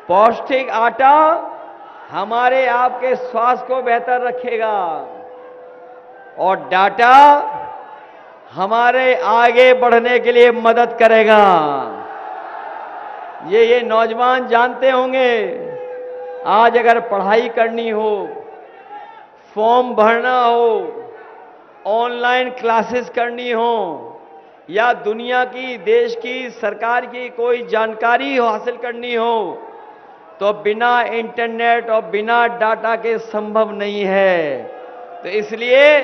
पौष्टिक आटा हमारे आपके स्वास्थ्य को बेहतर रखेगा और डाटा हमारे आगे बढ़ने के लिए मदद करेगा। ये नौजवान जानते होंगे, आज अगर पढ़ाई करनी हो, फॉर्म भरना हो, ऑनलाइन क्लासेस करनी हो या दुनिया की, देश की, सरकार की कोई जानकारी हासिल करनी हो तो बिना इंटरनेट और बिना डाटा के संभव नहीं है। तो इसलिए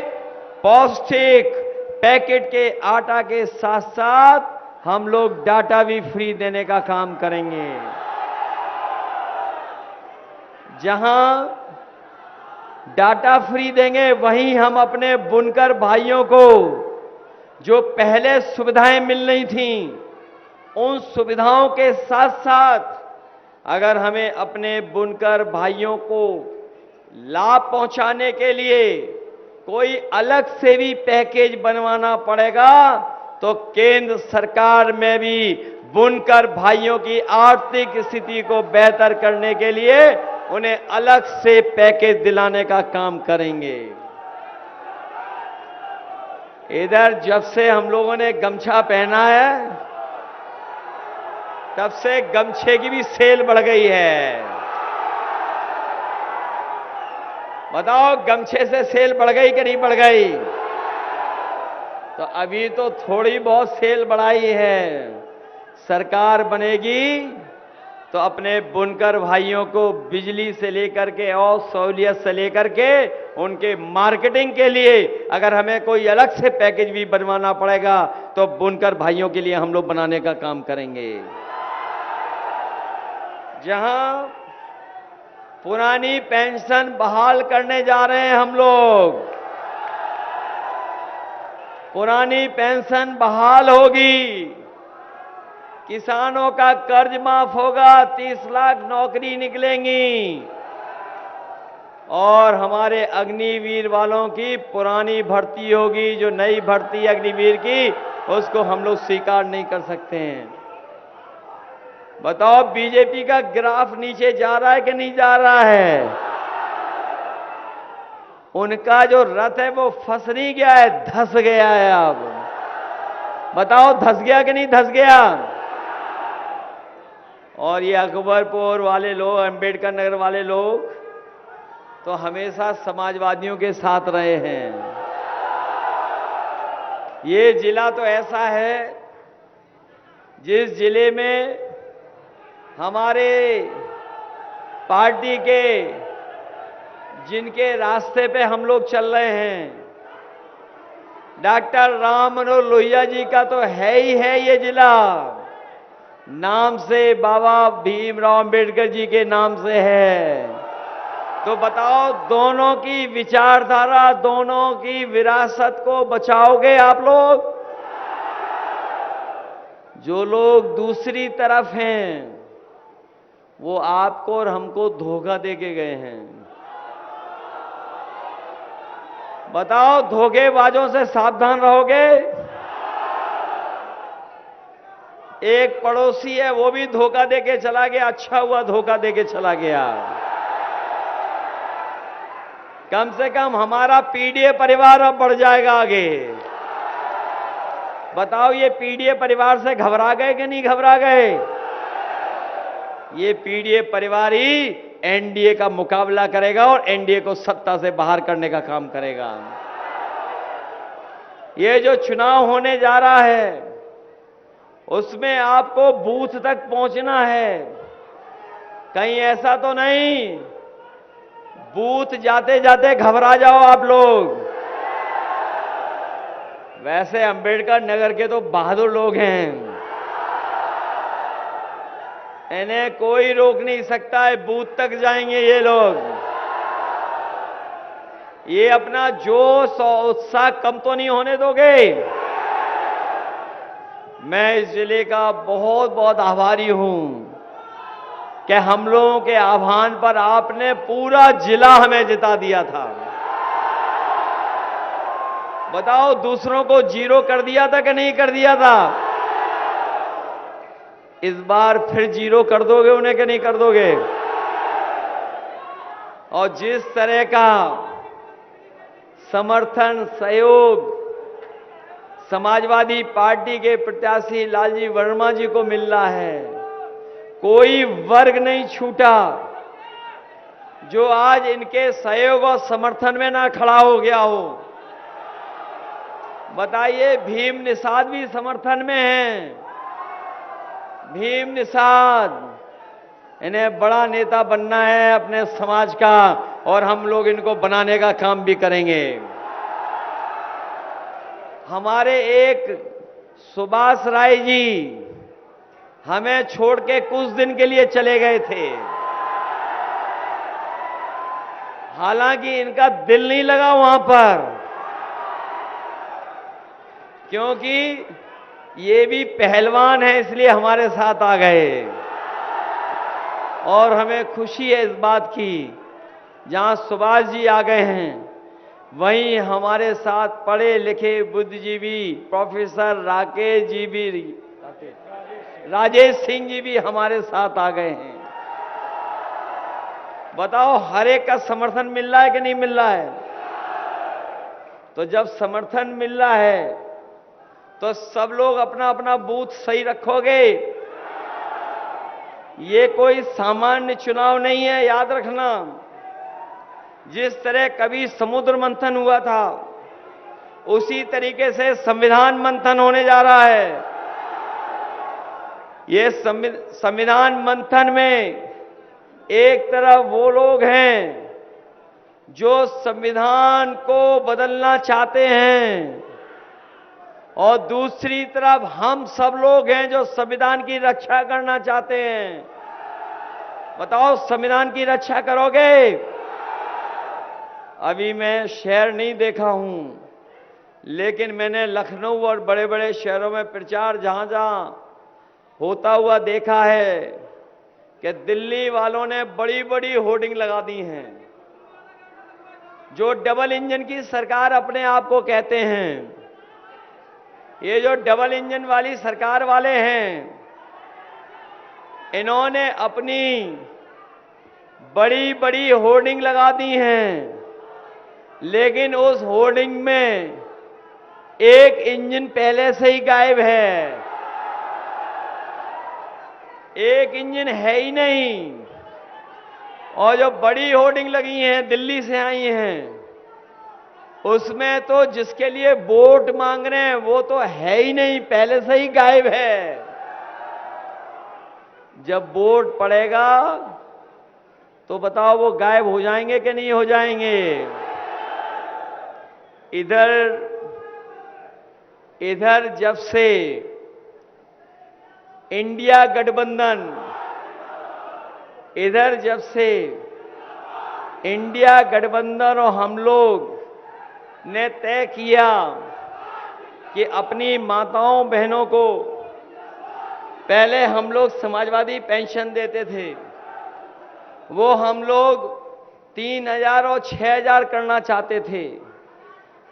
पौष्टिक पैकेट के आटा के साथ साथ हम लोग डाटा भी फ्री देने का काम करेंगे। जहां डाटा फ्री देंगे वहीं हम अपने बुनकर भाइयों को जो पहले सुविधाएं मिल रही थीं, उन सुविधाओं के साथ साथ अगर हमें अपने बुनकर भाइयों को लाभ पहुंचाने के लिए कोई अलग से भी पैकेज बनवाना पड़ेगा तो केंद्र सरकार में भी बुनकर भाइयों की आर्थिक स्थिति को बेहतर करने के लिए उन्हें अलग से पैकेज दिलाने का काम करेंगे। इधर जब से हम लोगों ने गमछा पहना है तब से गमछे की भी सेल बढ़ गई है। बताओ गमछे से सेल बढ़ गई कि नहीं बढ़ गई? तो अभी तो थोड़ी बहुत सेल बढ़ाई है। सरकार बनेगी तो अपने बुनकर भाइयों को बिजली से लेकर के और सहूलियत से लेकर के उनके मार्केटिंग के लिए अगर हमें कोई अलग से पैकेज भी बनवाना पड़ेगा तो बुनकर भाइयों के लिए हम लोग बनाने का काम करेंगे। जहां पुरानी पेंशन बहाल करने जा रहे हैं हम लोग, पुरानी पेंशन बहाल होगी, किसानों का कर्ज माफ होगा, 30 लाख नौकरी निकलेंगी और हमारे अग्निवीर वालों की पुरानी भर्ती होगी। जो नई भर्ती अग्निवीर की उसको हम लोग स्वीकार नहीं कर सकते हैं। बताओ बीजेपी का ग्राफ नीचे जा रहा है कि नहीं जा रहा है? उनका जो रथ है वो फंस नहीं गया है, धस गया है। अब बताओ धस गया कि नहीं धस गया? और ये अकबरपुर वाले लोग, अंबेडकर नगर वाले लोग तो हमेशा समाजवादियों के साथ रहे हैं। ये जिला तो ऐसा है जिस जिले में हमारे पार्टी के जिनके रास्ते पे हम लोग चल रहे हैं, डॉक्टर राम मनोहर लोहिया जी का तो है ही है ये जिला। नाम से बाबा भीमराव अंबेडकर जी के नाम से है। तो बताओ दोनों की विचारधारा, दोनों की विरासत को बचाओगे आप लोग? जो लोग दूसरी तरफ हैं वो आपको और हमको धोखा देके गए हैं। बताओ धोखेबाजों से सावधान रहोगे? एक पड़ोसी है वो भी धोखा देके चला गया, अच्छा हुआ धोखा देके चला गया। कम से कम हमारा पीडीए परिवार अब बढ़ जाएगा आगे। बताओ ये पीडीए परिवार से घबरा गए कि नहीं घबरा गए? ये पीडीए परिवार ही एनडीए का मुकाबला करेगा और एनडीए को सत्ता से बाहर करने का काम करेगा। ये जो चुनाव होने जा रहा है उसमें आपको बूथ तक पहुंचना है। कहीं ऐसा तो नहीं बूथ जाते जाते घबरा जाओ आप लोग। वैसे अंबेडकर नगर के तो बहादुर लोग हैं, इन्हें कोई रोक नहीं सकता है, बूथ तक जाएंगे ये लोग। ये अपना जोश और उत्साह कम तो नहीं होने दोगे। मैं इस जिले का बहुत बहुत आभारी हूं कि हम लोगों के आह्वान पर आपने पूरा जिला हमें जिता दिया था। बताओ दूसरों को जीरो कर दिया था कि नहीं कर दिया था? इस बार फिर जीरो कर दोगे उन्हें कि नहीं कर दोगे? और जिस तरह का समर्थन सहयोग समाजवादी पार्टी के प्रत्याशी लालजी वर्मा जी को मिल रहा है, कोई वर्ग नहीं छूटा जो आज इनके सहयोग और समर्थन में ना खड़ा हो गया हो। बताइए, भीम निषाद भी समर्थन में हैं। भीम निषाद, इन्हें बड़ा नेता बनना है अपने समाज का, और हम लोग इनको बनाने का काम भी करेंगे। हमारे एक सुभाष राय जी हमें छोड़ के कुछ दिन के लिए चले गए थे। हालांकि इनका दिल नहीं लगा वहां पर, क्योंकि ये भी पहलवान है, इसलिए हमारे साथ आ गए। और हमें खुशी है इस बात की, जहां सुभाष जी आ गए हैं वहीं हमारे साथ पढ़े लिखे बुद्धिजीवी प्रोफेसर राजेश सिंह जी भी हमारे साथ आ गए हैं। बताओ, हर एक का समर्थन मिल रहा है कि नहीं मिल रहा है? तो जब समर्थन मिल रहा है तो सब लोग अपना अपना बूथ सही रखोगे। ये कोई सामान्य चुनाव नहीं है, याद रखना। जिस तरह कभी समुद्र मंथन हुआ था, उसी तरीके से संविधान मंथन होने जा रहा है। ये संविधान मंथन में एक तरफ वो लोग हैं जो संविधान को बदलना चाहते हैं, और दूसरी तरफ हम सब लोग हैं जो संविधान की रक्षा करना चाहते हैं। बताओ, संविधान की रक्षा करोगे? अभी मैं शहर नहीं देखा हूं, लेकिन मैंने लखनऊ और बड़े बड़े शहरों में प्रचार जहां जहां होता हुआ देखा है कि दिल्ली वालों ने बड़ी बड़ी होर्डिंग लगा दी हैं। जो डबल इंजन की सरकार अपने आप को कहते हैं, ये जो डबल इंजन वाली सरकार वाले हैं, इन्होंने अपनी बड़ी बड़ी होर्डिंग लगा दी हैं, लेकिन उस होर्डिंग में एक इंजन पहले से ही गायब है। एक इंजन है ही नहीं। और जो बड़ी होर्डिंग लगी हैं, दिल्ली से आई हैं, उसमें तो जिसके लिए वोट मांग रहे हैं वो तो है ही नहीं, पहले से ही गायब है। जब वोट पड़ेगा तो बताओ वो गायब हो जाएंगे कि नहीं हो जाएंगे? इधर जब से इंडिया गठबंधन, इधर जब से इंडिया गठबंधन और हम लोग ने तय किया कि अपनी माताओं बहनों को पहले हम लोग समाजवादी पेंशन देते थे, वो हम लोग 3,000 और 6,000 करना चाहते थे।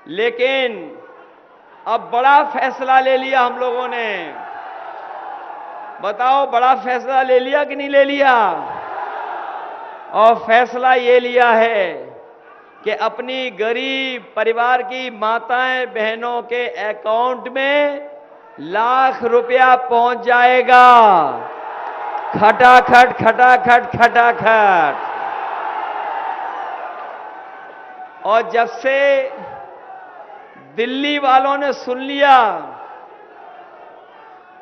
लेकिन अब बड़ा फैसला ले लिया हम लोगों ने। बताओ, बड़ा फैसला ले लिया कि नहीं ले लिया? और फैसला ये लिया है कि अपनी गरीब परिवार की माताएं बहनों के अकाउंट में लाख रुपया पहुंच जाएगा। खटाखट खटाखट खटाखट। और जब से दिल्ली वालों ने सुन लिया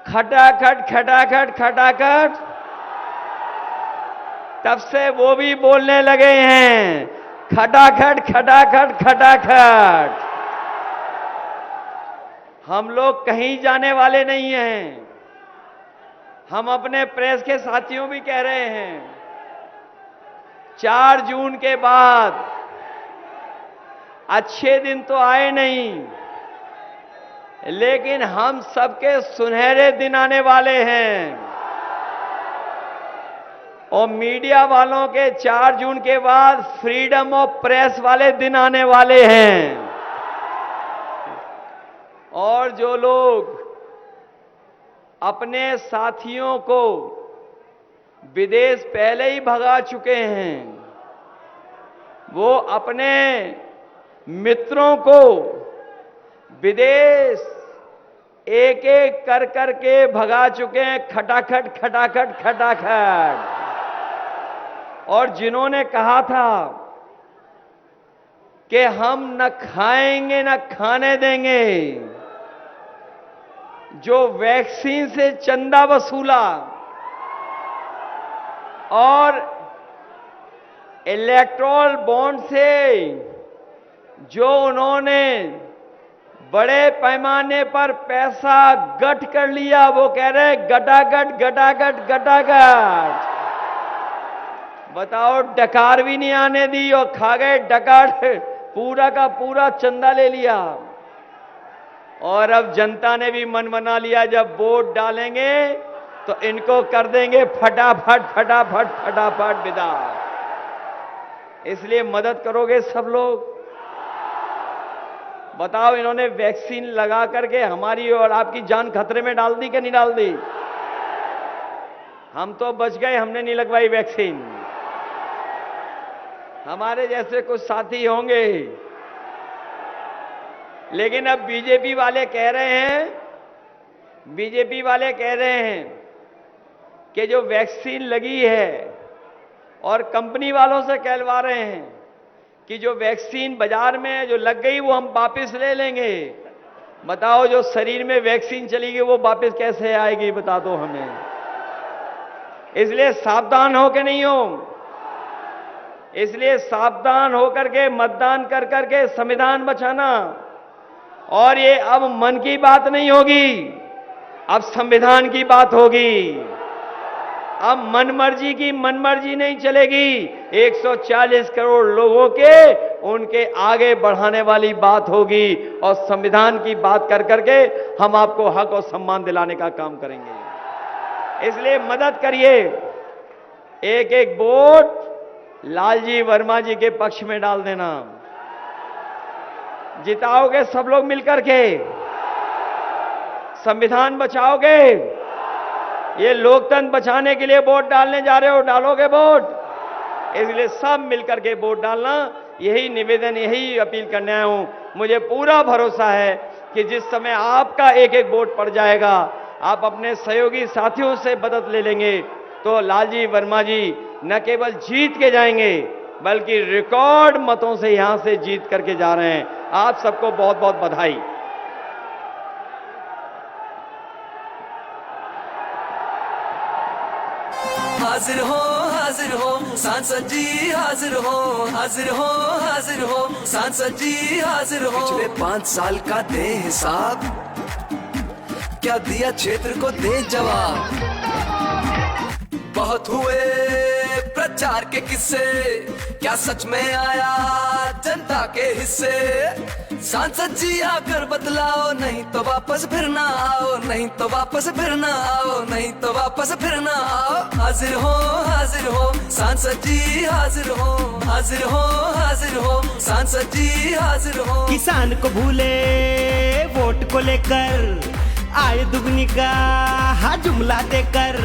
खटाखट खटाखट खटाखट, तब से वो भी बोलने लगे हैं खटाखट खटाखट खटाखट। हम लोग कहीं जाने वाले नहीं हैं। हम अपने प्रेस के साथियों भी कह रहे हैं 4 जून के बाद अच्छे दिन तो आए नहीं, लेकिन हम सबके सुनहरे दिन आने वाले हैं। और मीडिया वालों के 4 जून के बाद फ्रीडम ऑफ प्रेस वाले दिन आने वाले हैं। और जो लोग अपने साथियों को विदेश पहले ही भगा चुके हैं, वो अपने मित्रों को विदेश एक एक कर कर के भगा चुके हैं खटाखट खटाखट खटाखट। और जिन्होंने कहा था कि हम न खाएंगे न खाने देंगे, जो वैक्सीन से चंदा वसूला और इलेक्टोरल बॉन्ड से जो उन्होंने बड़े पैमाने पर पैसा गठ कर लिया, वो कह रहे गटागट गटागट गटागट। बताओ, डकार भी नहीं आने दी और खा गए डकार, पूरा का पूरा चंदा ले लिया। और अब जनता ने भी मन बना लिया, जब वोट डालेंगे तो इनको कर देंगे फटाफट फटाफट फटाफट विदा। इसलिए मदद करोगे सब लोग? बताओ, इन्होंने वैक्सीन लगा करके हमारी और आपकी जान खतरे में डाल दी कि नहीं डाल दी? हम तो बच गए, हमने नहीं लगवाई वैक्सीन। हमारे जैसे कुछ साथी होंगे, लेकिन अब बीजेपी वाले कह रहे हैं कि जो वैक्सीन लगी है, और कंपनी वालों से कहलवा रहे हैं कि जो वैक्सीन बाजार में जो लग गई वो हम वापस ले लेंगे। बताओ, जो शरीर में वैक्सीन चली गई वो वापस कैसे आएगी, बता दो हमें। इसलिए सावधान हो के नहीं हो, इसलिए सावधान होकर के मतदान कर करके संविधान बचाना। और ये अब मन की बात नहीं होगी, अब संविधान की बात होगी। अब मनमर्जी की मनमर्जी नहीं चलेगी। 140 करोड़ लोगों के उनके आगे बढ़ाने वाली बात होगी, और संविधान की बात कर करके हम आपको हक और सम्मान दिलाने का काम करेंगे। इसलिए मदद करिए, एक एक वोट लालजी वर्मा जी के पक्ष में डाल देना। जिताओगे सब लोग मिलकर के, संविधान बचाओगे। ये लोकतंत्र बचाने के लिए वोट डालने जा रहे हो, डालोगे वोट। इसलिए सब मिलकर के वोट डालना, यही निवेदन, यही अपील करने आया हूं। मुझे पूरा भरोसा है कि जिस समय आपका एक एक वोट पड़ जाएगा, आप अपने सहयोगी साथियों से मदद ले लेंगे, तो लालजी वर्मा जी न केवल जीत के जाएंगे, बल्कि रिकॉर्ड मतों से यहां से जीत करके जा रहे हैं। आप सबको बहुत बहुत बधाई। हाजिर हो सांसद जी, हाजिर हो सांसद जी, हाजिर हो। पिछले 5 साल का दे हिसाब, क्या दिया क्षेत्र को दे जवाब। बहुत हुए प्रचार के किस्से, क्या सच में आया जनता के हिस्से। सांसद जी आकर बदलाओ, नहीं तो वापस फिर ना आओ, नहीं तो वापस फिर ना आओ, नहीं तो वापस फिर ना आओ। हाजिर हो सांसद जी, हाजिर हो सांसद जी, हाजिर हो। किसान को भूले वोट को लेकर, आय दुगनी का जुमला देकर